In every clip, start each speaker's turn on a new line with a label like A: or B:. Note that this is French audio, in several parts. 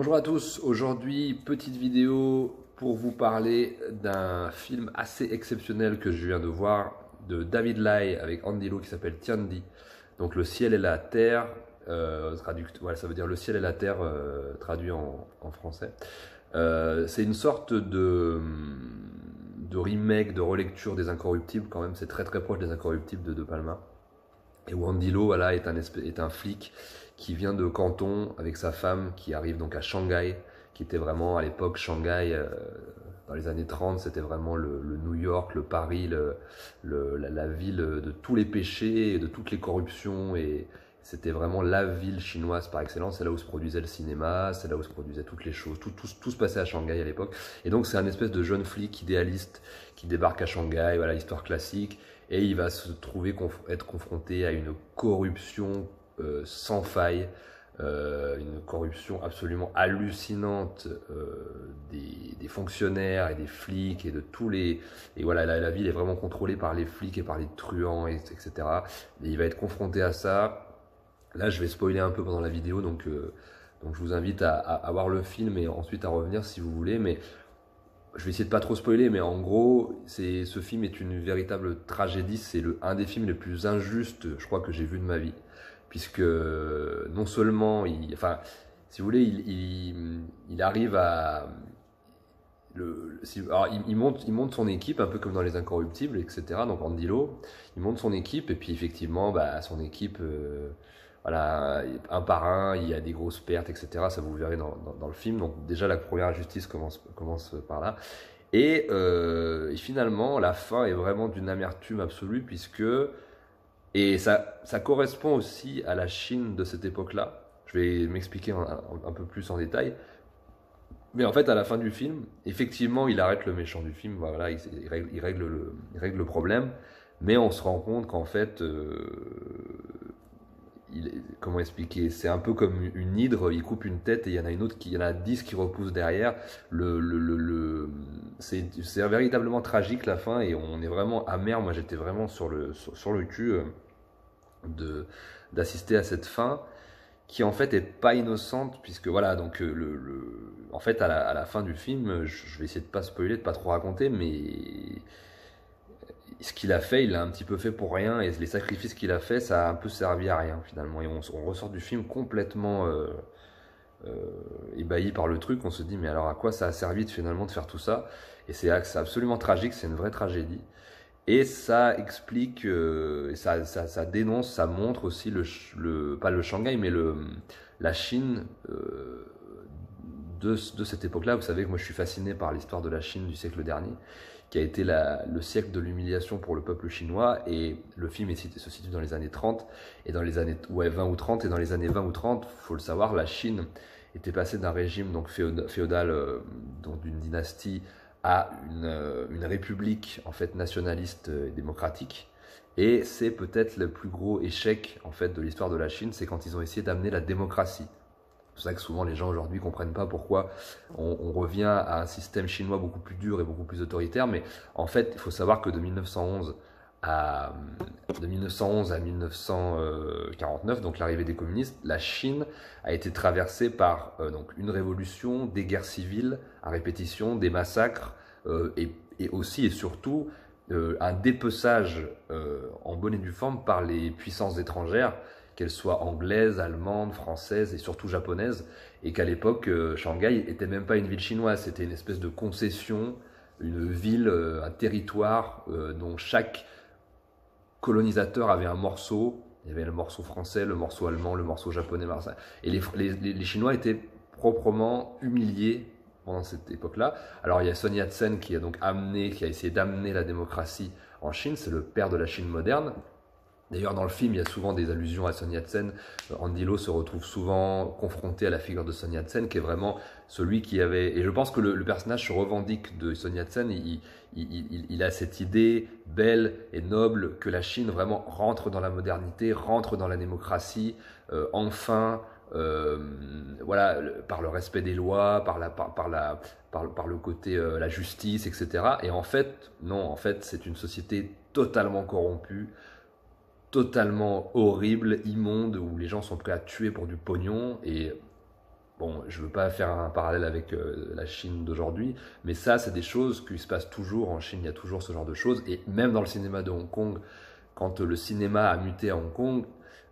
A: Bonjour à tous, aujourd'hui petite vidéo pour vous parler d'un film assez exceptionnel que je viens de voir de David Lai avec Andy Lau qui s'appelle Tiandi. Donc le ciel et la terre, voilà, ça veut dire le ciel et la terre traduit en français. C'est une sorte de remake, de relecture des Incorruptibles quand même, c'est très très proche des Incorruptibles de Palma. Et où Andy Lau voilà, est un flic qui vient de Canton avec sa femme qui arrive donc à Shanghai, qui était vraiment à l'époque Shanghai, dans les années 30, c'était vraiment le New York, le Paris, la ville de tous les péchés et de toutes les corruptions. Et c'était vraiment la ville chinoise par excellence. C'est là où se produisait le cinéma, c'est là où se produisaient toutes les choses. Tout se passait à Shanghai à l'époque. Et donc c'est un espèce de jeune flic idéaliste qui débarque à Shanghai, voilà, histoire classique. Et il va se trouver être confronté à une corruption sans faille, une corruption absolument hallucinante des fonctionnaires et des flics et de tous les... Et voilà, la ville est vraiment contrôlée par les flics et par les truands, etc. Et il va être confronté à ça. Là, je vais spoiler un peu pendant la vidéo, donc je vous invite à voir le film et ensuite à revenir si vous voulez. Mais je vais essayer de pas trop spoiler, mais en gros, ce film est une véritable tragédie. C'est un des films les plus injustes, je crois, que j'ai vu de ma vie. Puisque non seulement, enfin, si vous voulez, il arrive à... alors, il monte son équipe, un peu comme dans Les Incorruptibles, etc. Donc Andy Lau, il monte son équipe, et puis effectivement, bah, son équipe... voilà, un par un, il y a des grosses pertes, etc. Ça vous verrez dans le film. Donc déjà, la première injustice commence par là. Et finalement, la fin est vraiment d'une amertume absolue, puisque... Et ça correspond aussi à la Chine de cette époque-là. Je vais m'expliquer un peu plus en détail. Mais en fait, à la fin du film, effectivement, il arrête le méchant du film, voilà, il règle le problème. Mais on se rend compte qu'en fait, comment expliquer? C'est un peu comme une hydre, il coupe une tête et il y en a il y en a 10 qui repoussent derrière. C'est véritablement tragique la fin et on est vraiment amer. Moi j'étais vraiment sur le cul d'assister à cette fin qui en fait est pas innocente puisque voilà donc en fait à la fin du film, je vais essayer de pas spoiler, de pas trop raconter, mais ce qu'il a fait, il l'a un petit peu fait pour rien, et les sacrifices qu'il a fait, ça a un peu servi à rien finalement. Et on ressort du film complètement ébahi par le truc. On se dit mais alors à quoi ça a servi finalement de faire tout ça? Et c'est absolument tragique, c'est une vraie tragédie. Et ça explique, ça dénonce, ça montre aussi pas le Shanghai, mais la Chine de cette époque-là. Vous savez que moi je suis fasciné par l'histoire de la Chine du siècle dernier, qui a été le siècle de l'humiliation pour le peuple chinois. Et le film se situe dans les années 30, et dans les années 20 ou 30, et dans les années 20 ou 30, faut le savoir, la Chine était passée d'un régime donc féodal, donc d'une dynastie, à une république en fait nationaliste et démocratique. Et c'est peut-être le plus gros échec en fait de l'histoire de la Chine, c'est quand ils ont essayé d'amener la démocratie. C'est pour ça que souvent les gens aujourd'hui ne comprennent pas pourquoi on revient à un système chinois beaucoup plus dur et beaucoup plus autoritaire. Mais en fait, il faut savoir que de 1911 à 1949, donc l'arrivée des communistes, la Chine a été traversée par donc une révolution, des guerres civiles à répétition, des massacres et aussi et surtout un dépeçage en bonne et due forme par les puissances étrangères, qu'elles soient anglaises, allemandes, françaises et surtout japonaises, et qu'à l'époque, Shanghai n'était même pas une ville chinoise, c'était une espèce de concession, une ville, un territoire dont chaque colonisateur avait un morceau. Il y avait le morceau français, le morceau allemand, le morceau japonais, et les Chinois étaient proprement humiliés pendant cette époque-là. Alors il y a Sun Yat-sen qui a essayé d'amener la démocratie en Chine, c'est le père de la Chine moderne. D'ailleurs, dans le film, il y a souvent des allusions à Sun Yat-sen. Andy Lau se retrouve souvent confronté à la figure de Sun Yat-sen, qui est vraiment celui qui avait... Et je pense que le personnage se revendique de Sun Yat-sen. Il a cette idée belle et noble que la Chine vraiment rentre dans la modernité, rentre dans la démocratie, enfin... voilà, par le respect des lois, par le côté la justice, etc. Et en fait, non, en fait, c'est une société totalement corrompue, totalement horrible, immonde, où les gens sont prêts à tuer pour du pognon. Et bon, je veux pas faire un parallèle avec la Chine d'aujourd'hui, mais ça, c'est des choses qui se passent toujours en Chine. Il y a toujours ce genre de choses, et même dans le cinéma de Hong Kong, quand le cinéma a muté à Hong Kong,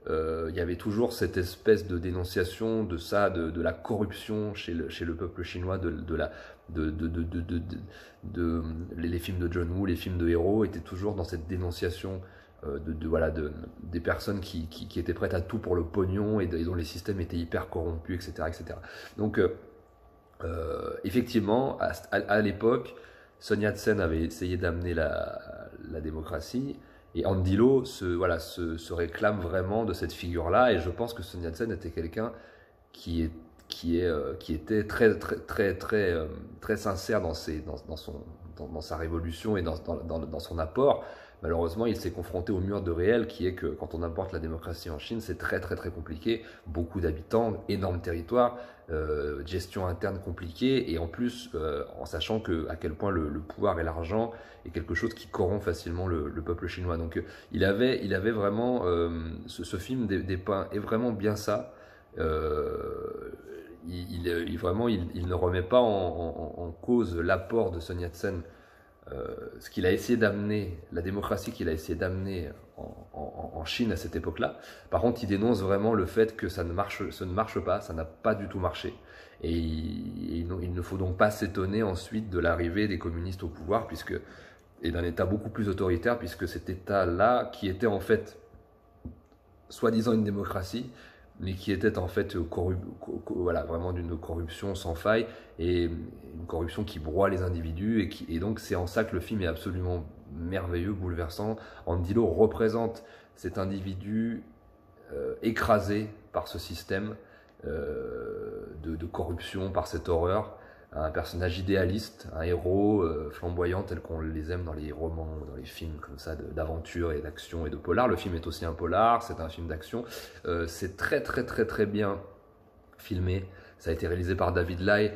A: il y avait toujours cette espèce de dénonciation de ça, de la corruption chez le peuple chinois, les films de John Woo, les films de héros étaient toujours dans cette dénonciation voilà, des personnes qui étaient prêtes à tout pour le pognon et dont les systèmes étaient hyper corrompus, etc. etc. Donc, effectivement, à l'époque, Sun Yat-sen avait essayé d'amener la démocratie, et Andy Lau voilà, se réclame vraiment de cette figure-là, et je pense que Sun Yat-sen était quelqu'un qui était très sincère dans sa révolution et dans son apport. Malheureusement, il s'est confronté au mur de réel qui est que quand on importe la démocratie en Chine, c'est très compliqué. Beaucoup d'habitants, énorme territoire, gestion interne compliquée, et en plus, en sachant à quel point le pouvoir et l'argent est quelque chose qui corrompt facilement le peuple chinois. Donc il avait vraiment, ce film dépeint est vraiment bien ça. Vraiment, il ne remet pas en cause l'apport de Sun Yat-sen, ce qu'il a essayé d'amener, la démocratie qu'il a essayé d'amener en Chine à cette époque-là. Par contre, il dénonce vraiment le fait que ça ne marche pas, ça n'a pas du tout marché. Et il ne faut donc pas s'étonner ensuite de l'arrivée des communistes au pouvoir, et d'un État beaucoup plus autoritaire, puisque cet État-là, qui était en fait soi-disant une démocratie, mais qui était en fait voilà, vraiment d'une corruption sans faille, et une corruption qui broie les individus, et donc c'est en ça que le film est absolument merveilleux, bouleversant. Andy Lau représente cet individu écrasé par ce système de corruption, par cette horreur, un personnage idéaliste, un héros flamboyant tel qu'on les aime dans les romans, dans les films comme ça d'aventure et d'action et de polar. Le film est aussi un polar, c'est un film d'action. C'est très bien filmé. Ça a été réalisé par David Lai.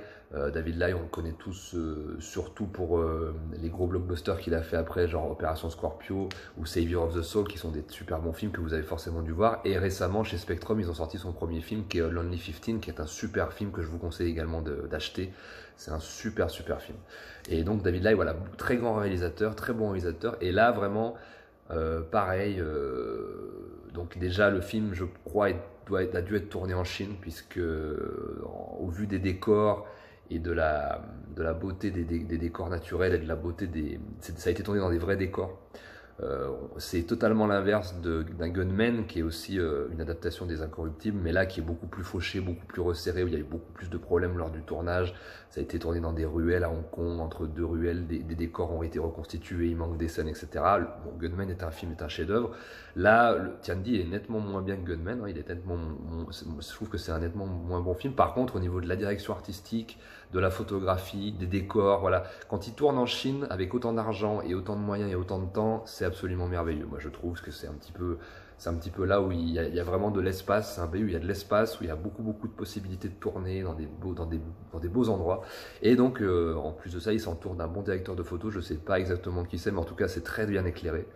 A: David Lai, on le connaît tous surtout pour les gros blockbusters qu'il a fait après, genre Opération Scorpio ou Savior of the Soul, qui sont des super bons films que vous avez forcément dû voir. Et récemment, chez Spectrum, ils ont sorti son premier film qui est Lonely 15, qui est un super film que je vous conseille également d'acheter. C'est un super film. Et donc David Lai, voilà, très grand réalisateur, très bon réalisateur. Et là, vraiment, pareil. Donc déjà, le film, je crois, a dû être tourné en Chine, puisque au vu des décors et de la beauté des décors naturels et de la beauté ça a été tourné dans des vrais décors. C'est totalement l'inverse d'un Gunman, qui est aussi une adaptation des Incorruptibles, mais là qui est beaucoup plus fauché, beaucoup plus resserré, où il y a eu beaucoup plus de problèmes lors du tournage. Ça a été tourné dans des ruelles à Hong Kong, entre deux ruelles, des décors ont été reconstitués, il manque des scènes, etc. Bon, Gunman est un chef-d'œuvre. Là, Tiandi est nettement moins bien que Gunman, hein, je trouve que c'est un nettement moins bon film. Par contre, au niveau de la direction artistique, de la photographie, des décors, voilà. Quand il tourne en Chine avec autant d'argent et autant de moyens et autant de temps, c'est absolument merveilleux. Moi, je trouve que c'est un petit peu là où il y a vraiment de l'espace. C'est un pays où il y a de l'espace, où il y a beaucoup de possibilités de tourner dans des beaux endroits. Et donc, en plus de ça, il s'entoure d'un bon directeur de photo. Je sais pas exactement qui c'est, mais en tout cas, c'est très bien éclairé.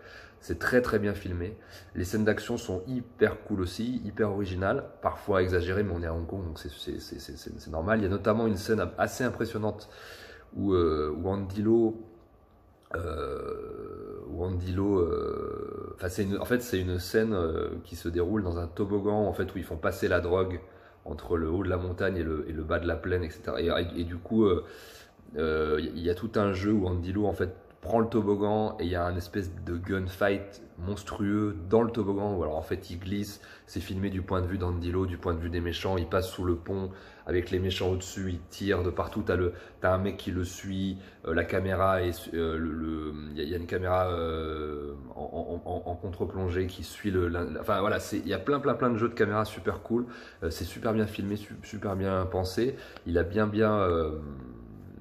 A: C'est très bien filmé. Les scènes d'action sont hyper cool aussi, hyper originales, parfois exagérées, mais on est à Hong Kong, donc c'est normal. Il y a notamment une scène assez impressionnante où Andy Lau, en fait c'est une scène qui se déroule dans un toboggan, en fait, où ils font passer la drogue entre le haut de la montagne et le bas de la plaine, etc. Et du coup, il y a tout un jeu où Andy Lau, en fait, prend le toboggan, et il y a un espèce de gunfight monstrueux dans le toboggan, où alors en fait il glisse. C'est filmé du point de vue d'Andy Lau, du point de vue des méchants. Il passe sous le pont avec les méchants au-dessus, il tire de partout. T'as un mec qui le suit, la caméra il y a une caméra en contre-plongée qui suit enfin voilà, il y a plein de jeux de caméra super cool. C'est super bien filmé, super bien pensé. Il a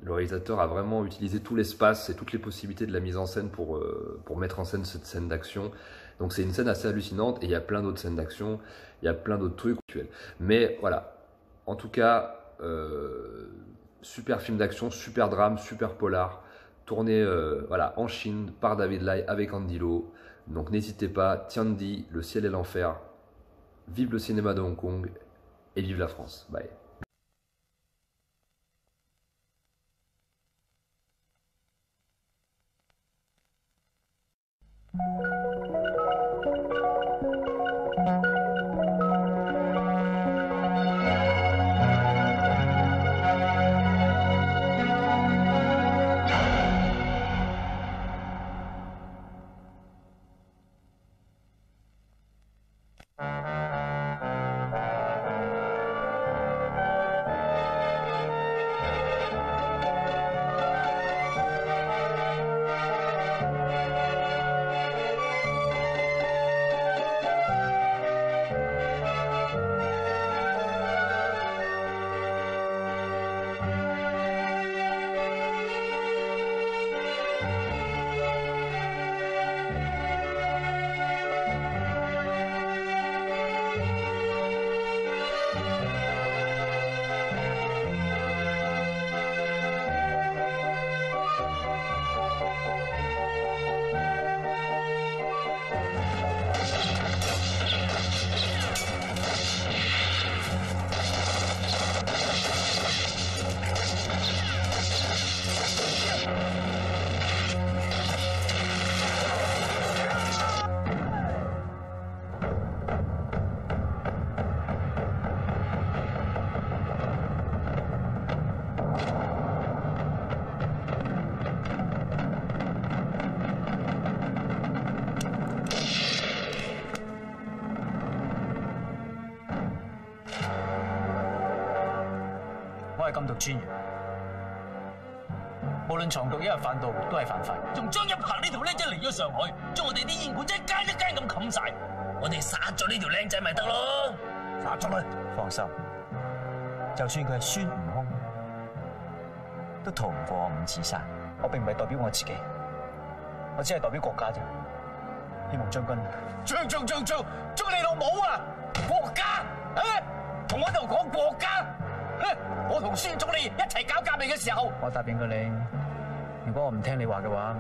A: le réalisateur a vraiment utilisé tout l'espace et toutes les possibilités de la mise en scène pour mettre en scène cette scène d'action. Donc c'est une scène assez hallucinante, et il y a plein d'autres scènes d'action, il y a plein d'autres trucs. Mais voilà, en tout cas, super film d'action, super drame, super polar, tourné voilà, en Chine par David Lai avec Andy Lau. Donc n'hésitez pas, Tiandi, Le ciel et l'enfer. Vive le cinéma de Hong Kong et vive la France. Bye.
B: 係禁毒專員，無論藏毒抑或販毒都係犯法。
C: 仲張一鵬呢條僆仔嚟咗上海，將我哋啲煙管一間一間咁冚晒，我哋殺咗呢條僆仔咪得咯？殺咗佢！
B: 放心，就算佢係孫悟空，都逃唔過我五指山。我並唔係代表我自己，我只係代表國家啫。希望將軍將你老母啊！國家啊！同我度講國家，我同孫總理一齊搞革命嘅時候，我答應過你，如果我唔聽你話嘅話，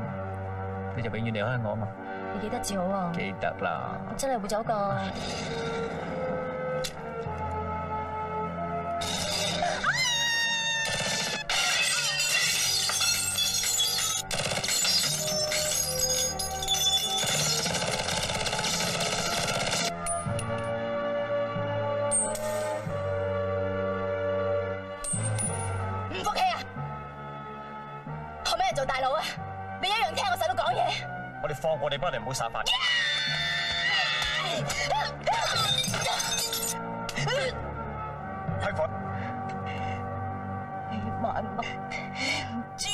B: 你就永遠離開我啊嘛。
D: 你記得至好啊！
B: 記得啦。
D: 真係會走㗎。做大佬啊！你一樣聽我細佬講嘢。
B: 我哋放過你，不過你唔好耍法。開火！
D: 萬萬唔知。